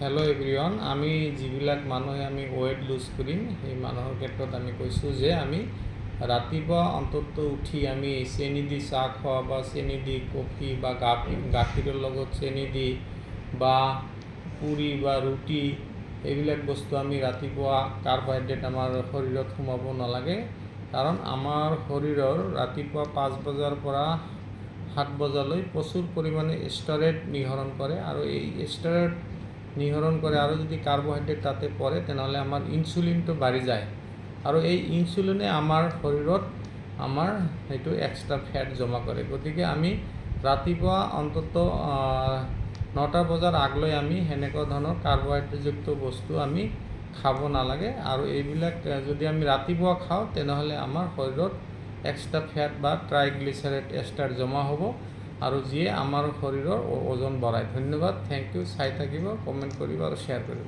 Hello' everyone. আমি যিবিলাক মানুহে আমি ৱেইট লুজ কৰিম সেই মানুহৰ ক্ষেত্ৰত আমি কৈছোঁ যে আমি ৰাতিপুৱা অন্ততঃ উঠি আমি চেনি দি চাহ খোৱা বা চেনি দি কফি বা গাখীৰৰ লগত চেনি দি বা পুৰি বা ৰুটি এইবিলাক বস্তু আমি ৰাতিপুৱা কাৰ্বহাইড্ৰেট আমাৰ শৰীৰত সোমাব নালাগে। কাৰণ আমাৰ শৰীৰৰ ৰাতিপুৱা 5 বজাৰ পৰা 7 বজালৈ প্ৰচুৰ পৰিমাণে ষ্টেৰইড নিঃসৰণ কৰে আৰু এই ষ্টেৰইড নিঃসৰণ কৰে আৰু যদি কাৰ্বহাইড্ৰেট তাতে পৰে তেনেহ'লে আমাৰ ইনচুলিনটো বাঢ়ি যায় আৰু এই ইনচুলিনে আমাৰ শৰীৰত আমাৰ সেইটো এক্সট্ৰা ফেট জমা কৰে। গতিকে আমি ৰাতিপুৱা অন্ততঃ 9টা বজাৰ আগলৈ আমি সেনেকুৱা ধৰণৰ কাৰ্বহাইড্ৰেটযুক্ত বস্তু আমি খাব নালাগে আৰু এইবিলাক যদি আমি ৰাতিপুৱা খাওঁ তেনেহ'লে আমাৰ শৰীৰত এক্সট্ৰা ফেট বা ট্ৰাইগ্লিচাৰাইড এষ্টাৰ জমা হ'ব আৰু যিয়ে আমাৰ শৰীৰৰ ওজন বঢ়ায়। ধন্যবাদ, থেংক ইউ। চাই থাকিব, কমেণ্ট কৰিব আৰু শ্বেয়াৰ কৰিব।